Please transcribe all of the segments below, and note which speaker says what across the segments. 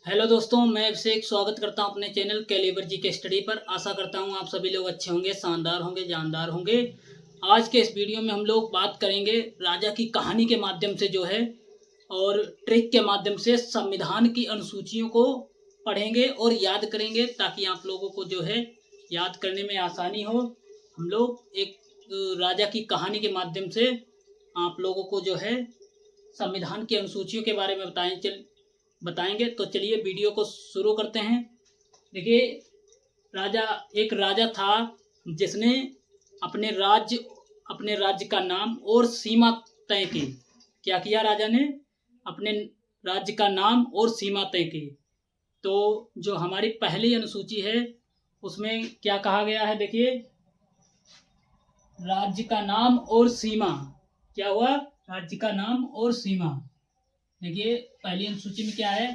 Speaker 1: Hello दोस्तों, मैं अभिषेक स्वागत करता हूं अपने चैनल कैलिबर जी के स्टडी पर। आशा करता हूं आप सभी लोग अच्छे होंगे, शानदार होंगे, जानदार होंगे। आज के इस वीडियो में हम लोग बात करेंगे राजा की कहानी के माध्यम से जो है और ट्रिक के माध्यम से संविधान की अनुसूचियों को पढ़ेंगे और याद करेंगे ताकि आप लोगों को जो है याद करने में आसानी हो। हम लोग एक राजा की कहानी के माध्यम से आप लोगों को जो है संविधान की अनुसूचियों के बारे में बताएंगे। तो चलिए वीडियो को शुरू करते हैं। देखिए, एक राजा था जिसने अपने राज्य का नाम और सीमा तय की। क्या किया राजा ने? अपने राज्य का नाम और सीमा तय की। तो जो हमारी पहली अनुसूची है उसमें क्या कहा गया है? देखिए, राज्य का नाम और सीमा। क्या हुआ? राज्य का नाम और सीमा। देखिए, पहली अनुसूची में क्या है?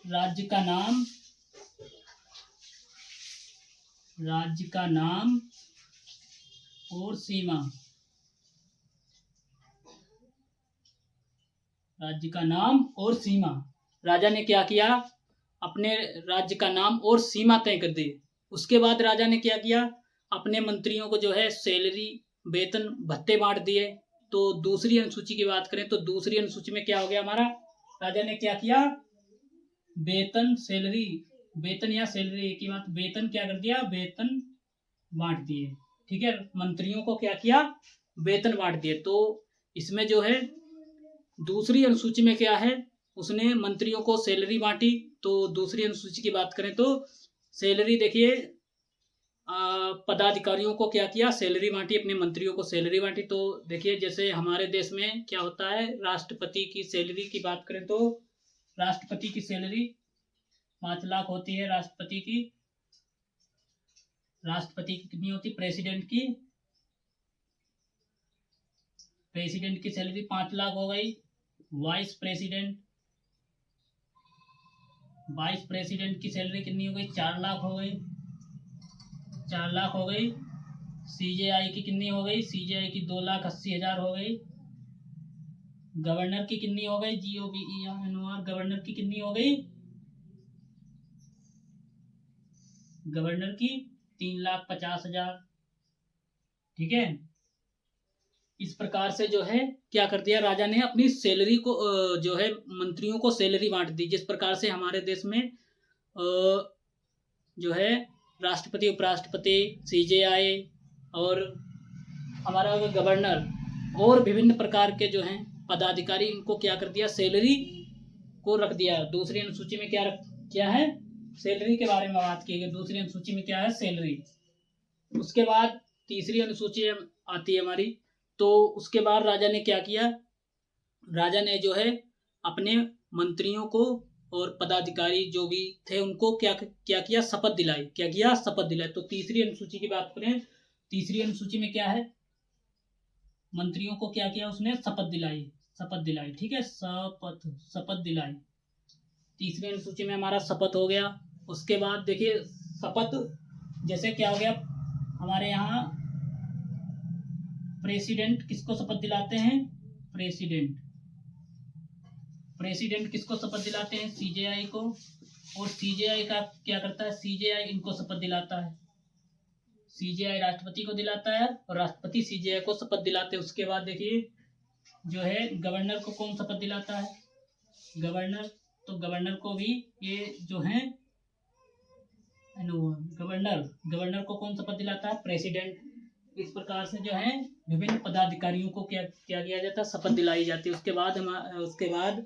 Speaker 1: राज्य का नाम और सीमा। राज्य का नाम और सीमा। राजा ने क्या किया? अपने राज्य का नाम और सीमा तय कर दी। उसके बाद राजा ने क्या किया? अपने मंत्रियों को जो है सैलरी, वेतन, भत्ते बांट दिए। तो दूसरी अनुसूची की बात करें तो दूसरी अनुसूची में क्या हो गया हमारा? राजा ने क्या किया? वेतन या सैलरी एक ही बात। वेतन क्या कर दिया? वेतन बांट दिए। ठीक है, मंत्रियों को क्या किया? वेतन बांट दिए। तो इसमें जो है दूसरी अनुसूची में क्या है? उसने मंत्रियों को सैलरी बांटी। तो दूसरी अनुसूची की बात करें तो सैलरी, देखिए, पदाधिकारियों को क्या किया? सैलरी बांटी, अपने मंत्रियों को सैलरी बांटी। तो देखिए, जैसे हमारे देश में क्या होता है, राष्ट्रपति की सैलरी की बात करें तो राष्ट्रपति की सैलरी 5 लाख होती है। राष्ट्रपति की कितनी होती? प्रेसिडेंट की सैलरी 5 लाख हो गई। वाइस प्रेसिडेंट की सैलरी कितनी हो गई? 4 लाख हो गई। 4 लाख हो गई। सीजेआई की कितनी हो गई? सीजेआई की 2,80,000 हो गई। गवर्नर की कितनी हो गई? GOVERNOR, गवर्नर की कितनी हो गई? गवर्नर की 3,50,000। ठीक है, इस प्रकार से जो है क्या कर दिया राजा ने? अपनी सैलरी को जो है मंत्रियों को सैलरी बांट दी। जिस प्रकार से हमारे देश में जो है राष्ट्रपति, उपराष्ट्रपति, सीजेआई और हमारा गवर्नर और विभिन्न प्रकार के जो हैं पदाधिकारी, इनको क्या कर दिया? सैलरी को रख दिया। दूसरी अनुसूची में क्या है? सैलरी के बारे में बात की गई। दूसरी अनुसूची में क्या है? सैलरी। उसके बाद तीसरी अनुसूची आती है हमारी। तो उसके बाद राजा ने क्या किया? राजा ने जो है अपने मंत्रियों को और पदाधिकारी जो भी थे उनको क्या किया? शपथ दिलाई। क्या किया? शपथ दिलाई। तो तीसरी अनुसूची की बात करें, तीसरी अनुसूची में क्या है? मंत्रियों को क्या किया? उसने शपथ दिलाई। ठीक है, शपथ दिलाई। तीसरी अनुसूची में हमारा शपथ हो गया। उसके बाद देखिए, शपथ जैसे क्या हो गया हमारे यहाँ? प्रेसिडेंट किसको शपथ दिलाते हैं? प्रेसिडेंट किसको शपथ दिलाते हैं? सीजेआई को। और सीजेआई का क्या करता है? सीजेआई इनको शपथ दिलाता है। सीजेआई राष्ट्रपति को दिलाता है और राष्ट्रपति सीजेआई को शपथ दिलाते हैं। उसके बाद देखिए, जो है गवर्नर को कौन शपथ दिलाता है? गवर्नर। तो गवर्नर को भी ये जो है गवर्नर को कौन शपथ दिलाता है? प्रेसिडेंट। इस प्रकार से जो है विभिन्न पदाधिकारियों को क्या किया जाता है? शपथ दिलाई जाती है। उसके बाद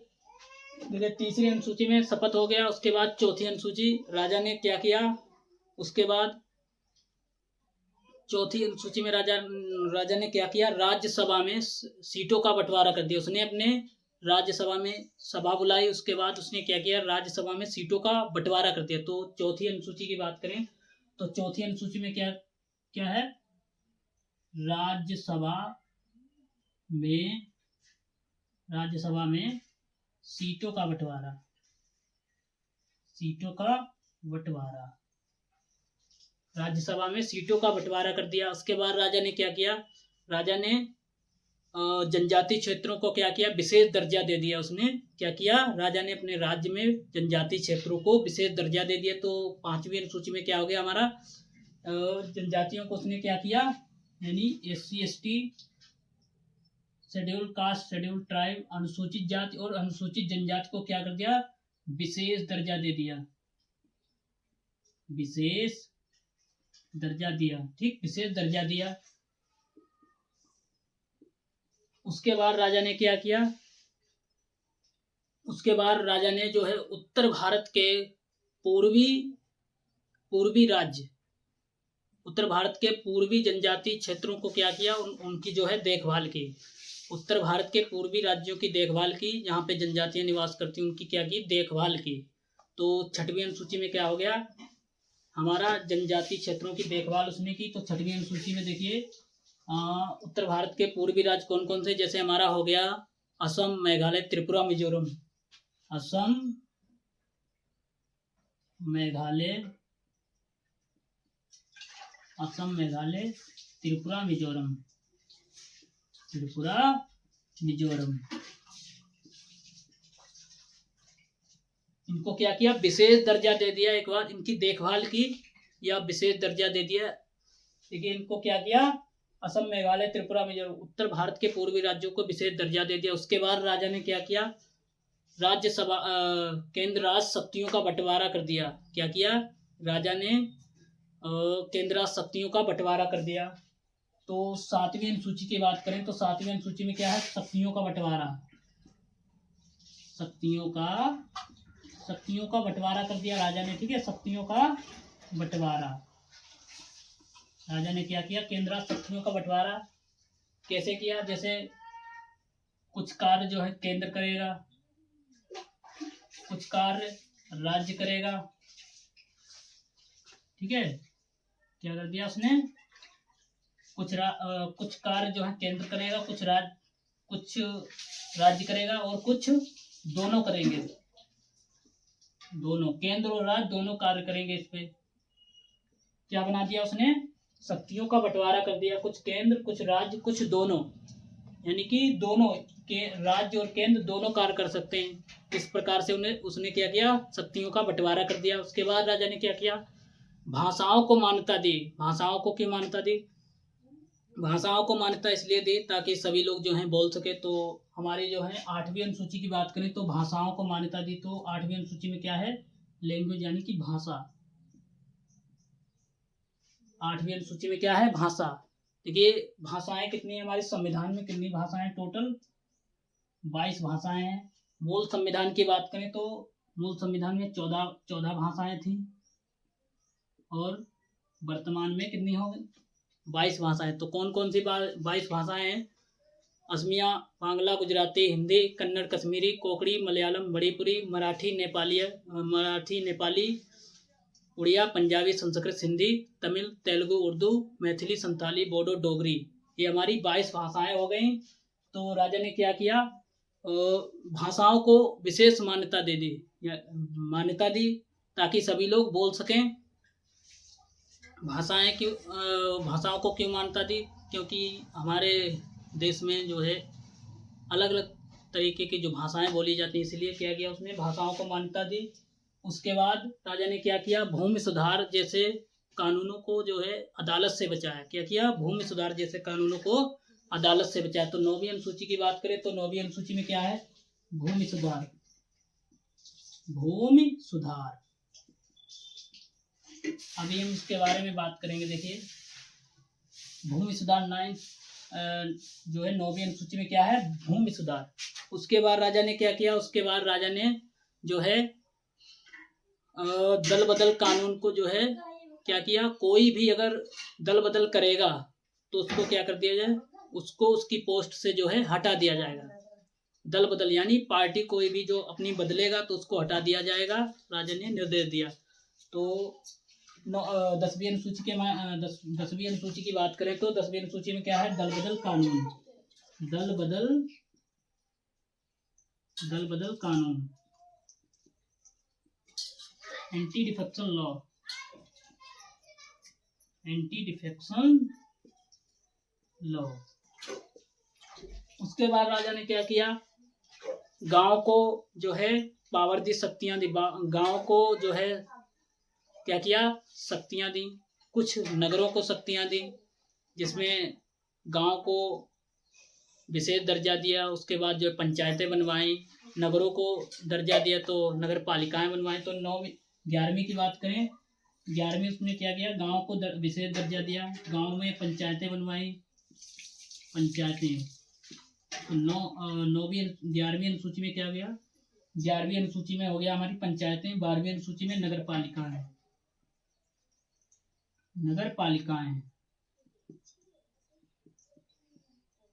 Speaker 1: देखिए, तीसरी अनुसूची में शपथ हो गया। उसके बाद चौथी अनुसूची राजा ने क्या किया? उसके बाद चौथी अनुसूची में राजा ने क्या किया? राज्यसभा में सीटों का बंटवारा कर दिया। उसने अपने राज्यसभा में सभा बुलाई। उसके बाद उसने क्या किया? राज्यसभा में सीटों का बंटवारा कर दिया। तो चौथी अनुसूची की बात करें तो चौथी अनुसूची में क्या है? राज्यसभा में सीटों का बंटवारा। राज्यसभा में सीटों का बंटवारा कर दिया। उसके बाद राजा ने क्या किया? राजा ने जनजाति क्षेत्रों को क्या किया, विशेष दर्जा दे दिया। उसने क्या किया, राजा ने अपने राज्य में जनजाति क्षेत्रों को विशेष दर्जा दे दिया। तो 5वीं अनुसूची में क्या हो गया हमारा, जनजातियों को उसने क्या किया, यानी SC ST, schedule caste, schedule tribe, अनुसूचित जाति और अनुसूचित जनजाति को क्या कर दिया, विशेष दर्जा दे दिया, विशेष दर्जा दिया। ठीक, विशेष दर्जा दिया। उसके बाद राजा ने क्या किया, उसके बाद राजा ने जो है उत्तर भारत के पूर्वी राज्य, उत्तर भारत के पूर्वी जनजाति क्षेत्रों को क्या किया, उनकी जो है देखभाल की। उत्तर भारत के पूर्वी राज्यों की देखभाल की, जहाँ पे जनजातियां निवास करती उनकी क्या की, देखभाल की। तो 6वीं अनुसूची में क्या हो गया हमारा, जनजाति क्षेत्रों की देखभाल उसने की। तो 6वीं अनुसूची में देखिए उत्तर भारत के पूर्वी राज्य कौन कौन से, जैसे हमारा हो गया असम, मेघालय, त्रिपुरा, मिजोरम। असम, मेघालय, असम, मेघालय, त्रिपुरा, मिजोरम, त्रिपुरा, मिजोरम। इनको क्या किया, विशेष दर्जा दे दिया। एक बार इनकी देखभाल की या विशेष दर्जा दे दिया। देखिए इनको क्या किया, असम, मेघालय, त्रिपुरा, मिजोरम, उत्तर भारत के पूर्वी राज्यों को विशेष दर्जा दे दिया। उसके बाद राजा ने क्या किया, राज्यसभा केंद्र राज्य शक्तियों का बंटवारा कर दिया। क्या किया राजा ने, केंद्र राज्य शक्तियों का बंटवारा कर दिया। तो 7वीं अनुसूची की बात करें तो 7वीं अनुसूची में क्या है, शक्तियों का बंटवारा, शक्तियों का बंटवारा कर दिया राजा ने। ठीक है, शक्तियों का बंटवारा राजा ने क्या किया, केंद्र शक्तियों का बंटवारा कैसे किया, जैसे कुछ कार्य जो है केंद्र करेगा, कुछ कार्य राज्य करेगा। ठीक है, क्या कर दिया उसने, कुछ कार्य जो है केंद्र करेगा, कुछ राज्य करेगा और कुछ दोनों करेंगे, दोनों केंद्र और राज्य दोनों कार्य करेंगे। इस पे क्या बना दिया उसने, शक्तियों का बंटवारा कर दिया, कुछ केंद्र, कुछ राज्य, कुछ दोनों, यानी कि दोनों के राज्य और केंद्र दोनों कार्य कर सकते हैं। इस प्रकार से उसने क्या किया, शक्तियों का बंटवारा कर दिया। उसके बाद राजा ने क्या किया, भाषाओं को मान्यता दी। भाषाओं को क्यों मान्यता दी, भाषाओं को मान्यता इसलिए दी ताकि सभी लोग जो हैं बोल सके। तो हमारी जो है 8वीं अनुसूची की बात करें तो भाषाओं को मान्यता दी। तो 8वीं अनुसूची में क्या है, लैंग्वेज यानी कि भाषा। 8वीं अनुसूची में क्या है, भाषा। देखिए भाषाएं कितनी है हमारे संविधान में, कितनी भाषाएं, टोटल 22 भाषाएं हैं। मूल संविधान की बात करें तो मूल संविधान में 14 भाषाएं थी और वर्तमान में कितनी हो गई, 22 भाषाएं। तो कौन कौन सी 22 भाषाएं हैं, असमिया, बांग्ला, गुजराती, हिंदी, कन्नड़, कश्मीरी, कोंकणी, मलयालम, मणिपुरी, मराठी, नेपाली, उड़िया, पंजाबी, संस्कृत, हिंदी, तमिल, तेलुगु, उर्दू, मैथिली, संताली, बोडो, डोगरी। ये हमारी 22 भाषाएं हो गई। तो राजा ने क्या किया, भाषाओं को विशेष मान्यता दी ताकि सभी लोग बोल सकें। भाषाओं को क्यों मान्यता दी, क्योंकि हमारे देश में जो है अलग अलग तरीके की जो भाषाएं बोली जाती हैं, इसलिए क्या किया उसने, भाषाओं को मान्यता दी। उसके बाद राजा ने क्या किया, भूमि सुधार जैसे कानूनों को जो है अदालत से बचाया। क्या किया, भूमि सुधार जैसे कानूनों को अदालत से बचाया। तो 9वीं अनुसूची की बात करें तो 9वीं अनुसूची में क्या है, भूमि सुधार। अभी हम इसके बारे में बात करेंगे। देखिए भूमि सुधार 9 जो है 9वीं अनुसूची में क्या है, भूमि सुधार। उसके बाद राजा ने क्या किया, उसके बाद राजा ने जो है दल बदल कानून को जो है क्या किया, कोई भी अगर दल बदल करेगा तो उसको क्या कर दिया जाए, उसको उसकी पोस्ट से जो है हटा दिया जाएगा। दल बदल यानी पार्टी कोई भी जो अपनी बदलेगा तो उसको हटा दिया जाएगा, राजा ने निर्देश दिया। तो 10वीं अनुसूची की बात करें तो 10वीं अनुसूची में क्या है, दल बदल कानून। दल बदल कानून, एंटी डिफेक्शन लॉ। उसके बाद राजा ने क्या किया, गांव को जो है पावर दी, शक्तियां दी, गांव को जो है क्या किया, शक्तियां दी, कुछ नगरों को शक्तियां दी, जिसमें गांव को विशेष दर्जा दिया। उसके बाद जो पंचायतें बनवाई, नगरों को दर्जा दिया तो नगर पालिकाएं बनवाई। तो 11वीं की बात करें, 11वीं उसने क्या किया, गांव को विशेष दर्जा दिया, गांव में पंचायतें बनवाई, पंचायतें। तो 11वीं अनुसूची में क्या गया, 11वीं अनुसूची में हो गया हमारी पंचायतें, 12वीं अनुसूची में नगर पालिकाएं, नगर पालिकाएं।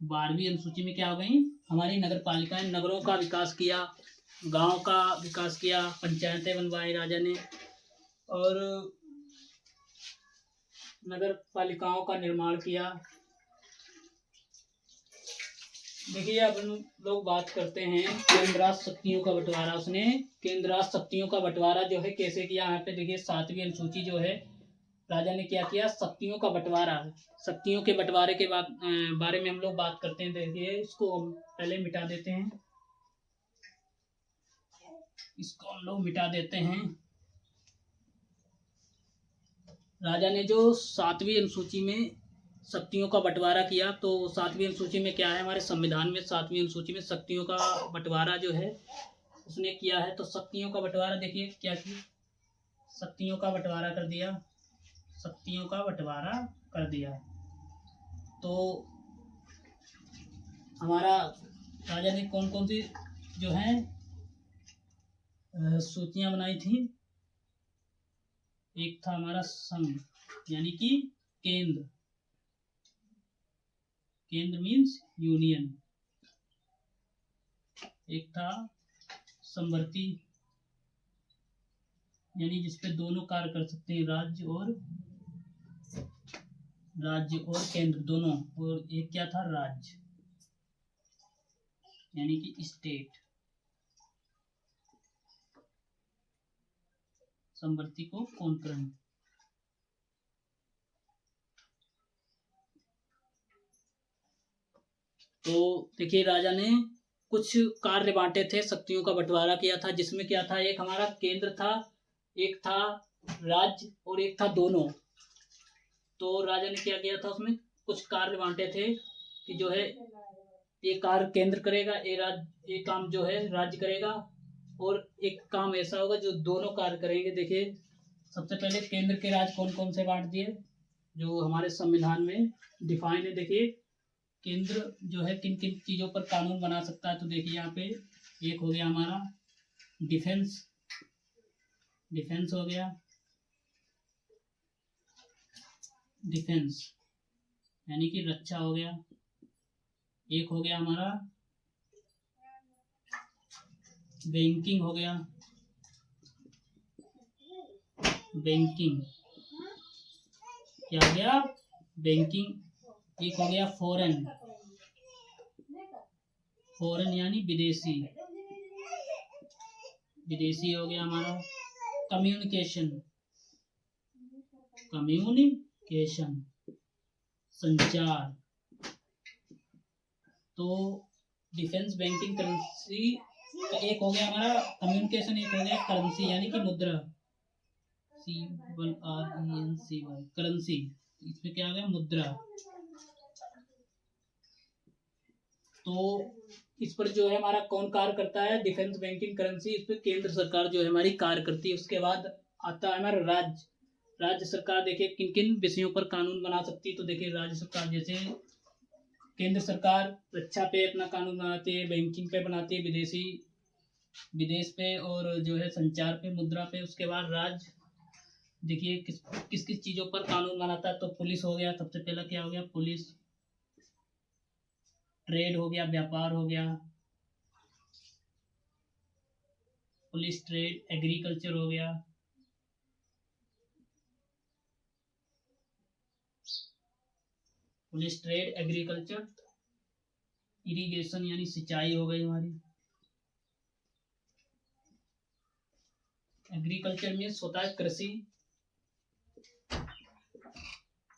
Speaker 1: 12वीं अनुसूची में क्या हो गई, हमारी नगर पालिकाएं। नगरों का विकास किया, गांव का विकास किया, पंचायतें बनवाई राजा ने, और नगर पालिकाओं का निर्माण किया। देखिए अब लोग बात करते हैं केंद्र राज शक्तियों का बंटवारा। उसने केंद्र राज शक्तियों का बंटवारा जो है कैसे किया, यहाँ पे देखिए 7वीं अनुसूची जो है, राजा ने क्या किया, शक्तियों का बंटवारा। शक्तियों के बंटवारे के बारे में हम लोग बात करते हैं। देखिए इसको हम पहले मिटा देते हैं, इसको हम लोग मिटा देते हैं। राजा ने जो 7वीं अनुसूची में शक्तियों का बंटवारा किया, तो 7वीं अनुसूची में क्या है, हमारे संविधान में 7वीं अनुसूची में शक्तियों का बंटवारा जो है उसने किया है। तो शक्तियों का बंटवारा देखिए क्या किया, शक्तियों का बंटवारा कर दिया, शक्तियों का बंटवारा कर दिया। तो हमारा राजा ने कौन कौन सी जो है सूचियां बनाई थी। एक था हमारा संघ यानी कि केंद्र, केंद्र मीन्स यूनियन। एक था समवर्ती यानी जिसपे दोनों कार्य कर सकते हैं, राज्य और केंद्र दोनों। और एक क्या था, राज्य यानी कि स्टेट। समवर्ती को कॉन्करेंट। तो देखिए राजा ने कुछ कार्य बांटे थे, शक्तियों का बंटवारा किया था, जिसमें क्या था, एक हमारा केंद्र था, एक था राज्य और एक था दोनों। तो राजा ने क्या किया था, उसमें कुछ कार्य बांटे थे कि जो है एक कार्य केंद्र करेगा, एक काम जो है राज्य करेगा, और एक काम ऐसा होगा जो दोनों कार्य करेंगे। देखिए सबसे पहले केंद्र के राज्य कौन कौन से बांट दिए, जो हमारे संविधान में डिफाइन है। देखिए केंद्र जो है किन किन चीजों पर कानून बना सकता है। तो देखिए यहाँ पे एक हो गया हमारा डिफेंस, डिफेंस हो गया, डिफेंस यानी कि रक्षा हो गया। एक हो गया हमारा बैंकिंग हो गया, बैंकिंग क्या हो गया, बैंकिंग। एक हो गया फॉरेन, फॉरेन यानी विदेशी, विदेशी हो गया हमारा। कम्युनिकेशन, कम्युनिकेशन संचार। तो डिफेंस, बैंकिंग, करेंसी का एक हो गया हमारा कम्युनिकेशन, एक हो गया करेंसी यानी कि मुद्रा, CRENCY, करेंसी। इसमें क्या आ गया, मुद्रा। तो इस पर जो है हमारा कौन कार्य करता है, डिफेंस, बैंकिंग, करेंसी, इस पर केंद्र सरकार जो है हमारी कार्य करती है। उसके बाद आता है हमारा राज्य। राज्य सरकार देखिए किन किन विषयों पर कानून बना सकती है। तो देखिए राज्य सरकार जैसे केंद्र सरकार रक्षा पे अपना कानून बनाती है, बैंकिंग पे बनाती है, विदेश पे, और जो है संचार पे, मुद्रा पे। उसके बाद राज्य देखिए किस किस चीजों पर कानून बनाता है। तो पुलिस हो गया, सबसे पहला क्या हो गया, पुलिस। ट्रेड हो गया, व्यापार हो गया, पुलिस, ट्रेड। एग्रीकल्चर हो गया, पुलिस, ट्रेड, एग्रीकल्चर। इरिगेशन यानी सिंचाई हो गई हमारी। एग्रीकल्चर में होता है कृषि,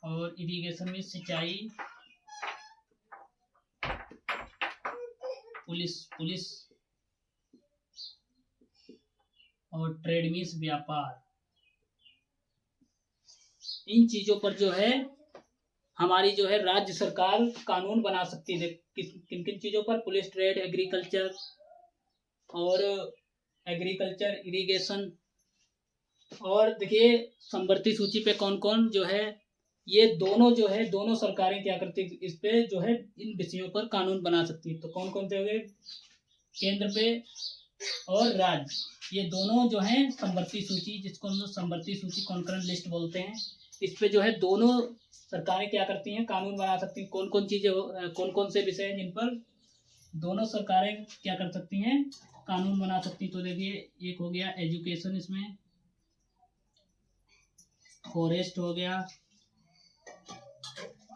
Speaker 1: और इरिगेशन में सिंचाई। पुलिस और ट्रेड मीन्स व्यापार, इन चीजों पर जो है हमारी जो है राज्य सरकार कानून बना सकती है। किन किन चीजों पर? Police, trade, agriculture, irrigation. और देखिए संवर्ती सूची पे कौन कौन जो है, ये दोनों जो है दोनों सरकारें क्या करती है, इस पे जो है इन विषयों पर कानून बना सकती है। तो कौन कौन से हो गए? केंद्र पे और राज्य, ये दोनों जो है संवर्ती सूची, जिसको हम लोग संवर्ती सूची कॉन्करेंट लिस्ट बोलते हैं, इस पे जो है दोनों सरकारें क्या करती हैं, कानून बना सकती हैं। कौन कौन चीजें, कौन कौन से विषय हैं जिन पर दोनों सरकारें क्या कर सकती हैं, कानून बना सकती। तो देखिए एक हो गया एजुकेशन, इसमें फॉरेस्ट हो गया,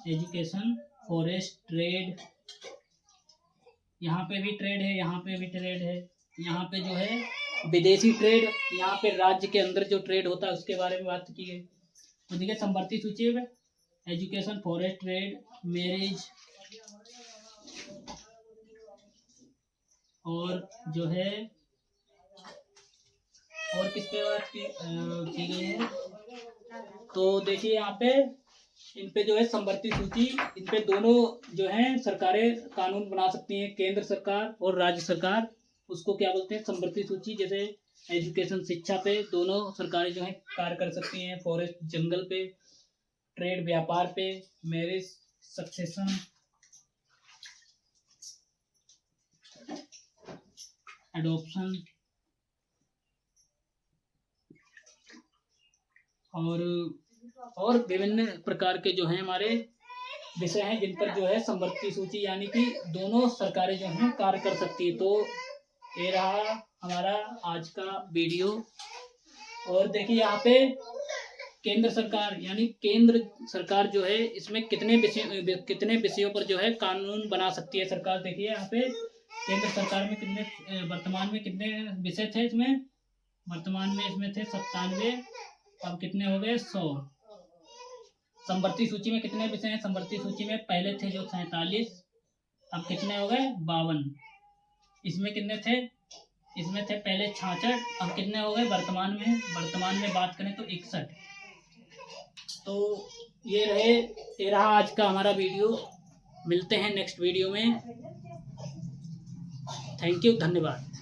Speaker 1: एजुकेशन, फॉरेस्ट, ट्रेड, यहाँ पे भी ट्रेड है, यहाँ पे भी ट्रेड है, यहाँ पे जो है विदेशी ट्रेड, यहाँ पे राज्य के अंदर जो ट्रेड होता है उसके बारे में बात की गई। तो देखिए संवर्ती सूची में एजुकेशन, फॉरेस्ट, ट्रेड, मैरिज और जो है और किस पे बात की गई है। तो देखिए यहाँ पे इन पे जो है संवर्ती सूची, इन पे दोनों जो है सरकारें कानून बना सकती हैं, केंद्र सरकार और राज्य सरकार, उसको क्या बोलते हैं, संवर्ती सूची। जैसे एजुकेशन, शिक्षा पे दोनों सरकारें जो है कार्य कर सकती हैं, फॉरेस्ट, जंगल पे, ट्रेड, व्यापार पे, मैरिज, सक्सेशन, एडॉप्शन और विभिन्न प्रकार के जो हैं हमारे विषय हैं जिन पर जो है संवर्ती सूची यानी कि दोनों सरकारें जो हैं कार्य कर सकती है। तो ये रहा हमारा आज का वीडियो। और देखिए यहाँ पे केंद्र सरकार यानी केंद्र सरकार जो है इसमें कितने विषयों पर जो है कानून बना सकती है सरकार। देखिए यहाँ पे केंद्र सरकार में कितने, वर्तमान में कितने विषय थे इसमें, वर्तमान में इसमें थे 97, अब कितने हो गए 100। संवर्ती सूची में कितने विषय हैं? संवर्ती सूची में पहले थे जो 47, अब कितने हो गए 52। इसमें कितने थे? इसमें थे पहले 66, अब कितने हो गए वर्तमान में बात करें तो 61। तो ये रहा आज का हमारा वीडियो। मिलते हैं नेक्स्ट वीडियो में। थैंक यू, धन्यवाद।